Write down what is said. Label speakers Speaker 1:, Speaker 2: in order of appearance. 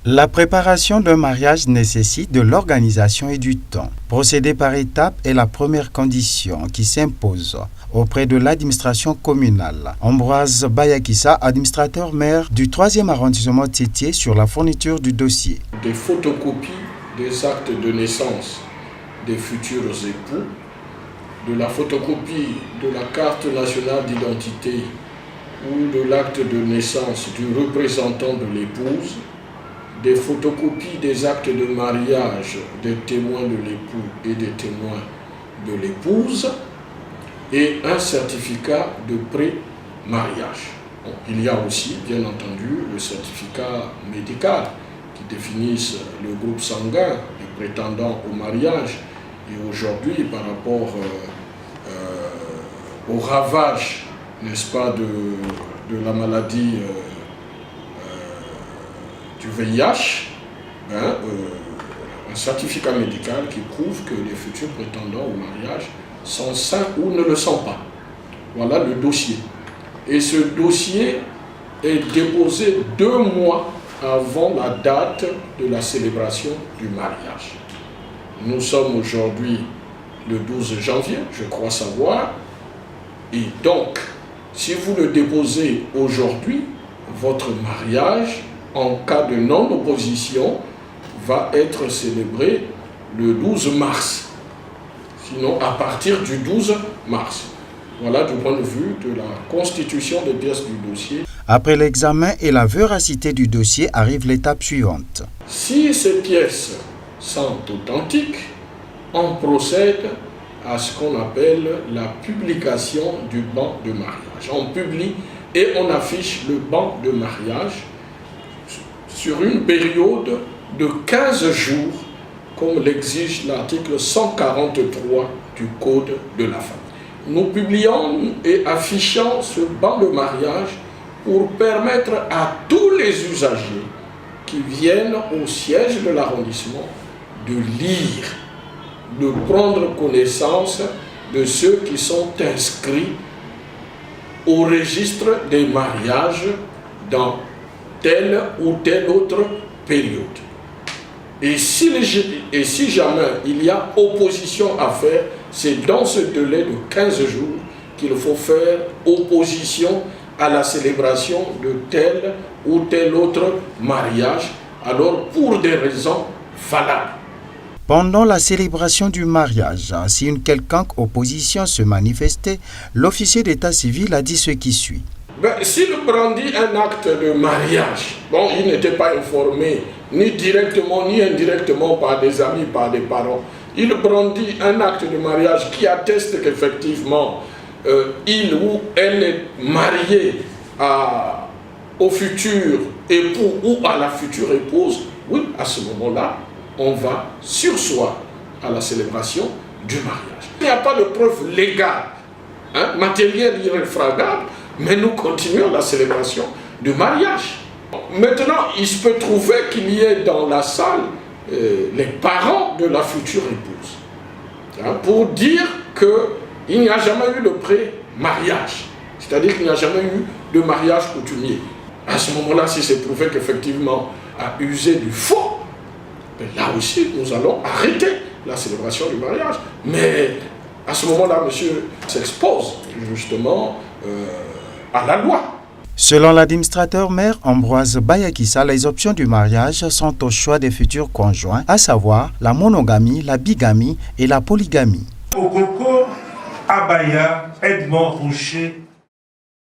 Speaker 1: La préparation d'un mariage nécessite de l'organisation et du temps. Procéder par étapes est la première condition qui s'impose auprès de l'administration communale. Ambroise Bayakissa, administrateur maire du 3e arrondissement Tétié, sur la fourniture du dossier.
Speaker 2: Des photocopies des actes de naissance des futurs époux, de la photocopie de la carte nationale d'identité ou de l'acte de naissance du représentant de l'épouse, des photocopies des actes de mariage des témoins de l'époux et des témoins de l'épouse et un certificat de pré-mariage. Bon, il y a aussi, bien entendu, le certificat médical qui définisse le groupe sanguin des prétendants au mariage. Et aujourd'hui, par rapport au ravage, n'est-ce pas, de la maladie du VIH, un certificat médical qui prouve que les futurs prétendants au mariage sont sains ou ne le sont pas. Voilà le dossier. Et ce dossier est déposé 2 mois avant la date de la célébration du mariage. Nous sommes aujourd'hui le 12 janvier, je crois savoir, et donc, si vous le déposez aujourd'hui, votre mariage, en cas de non-opposition, va être célébré le 12 mars. Sinon, à partir du 12 mars. Voilà du point de vue de la constitution des pièces du dossier.
Speaker 1: Après l'examen et la véracité du dossier, arrive l'étape suivante.
Speaker 2: Si ces pièces sont authentiques, on procède à ce qu'on appelle la publication du ban de mariage. On publie et on affiche le ban de mariage sur une période de 15 jours, comme l'exige l'article 143 du Code de la famille. Nous publions et affichons ce ban de mariage pour permettre à tous les usagers qui viennent au siège de l'arrondissement de lire, de prendre connaissance de ceux qui sont inscrits au registre des mariages dans telle ou telle autre période. Et si jamais il y a opposition à faire, c'est dans ce délai de 15 jours qu'il faut faire opposition à la célébration de tel ou tel autre mariage, alors pour des raisons valables.
Speaker 1: Pendant la célébration du mariage, si une quelconque opposition se manifestait, l'officier d'état civil a dit ce qui suit.
Speaker 2: S'il brandit un acte de mariage, bon, il n'était pas informé ni directement ni indirectement par des amis, par des parents. Il brandit un acte de mariage qui atteste qu'effectivement il ou elle est marié au futur époux ou à la future épouse. Oui, à ce moment-là, on va surseoir à la célébration du mariage. Il n'y a pas de preuve légale, matérielle irréfragable, mais nous continuons la célébration du mariage. Maintenant, il se peut trouver qu'il y ait dans la salle les parents de la future épouse, pour dire qu'il n'y a jamais eu de pré-mariage, c'est-à-dire qu'il n'y a jamais eu de mariage coutumier. À ce moment-là, si c'est prouvé qu'effectivement a usé du faux, là aussi, nous allons arrêter la célébration du mariage. Mais à ce moment-là, monsieur s'expose justement à la loi.
Speaker 1: Selon l'administrateur maire Ambroise Bayakissa, les options du mariage sont au choix des futurs conjoints, à savoir la monogamie, la bigamie et la polygamie.
Speaker 3: Okoko Abaya Edmond Roucher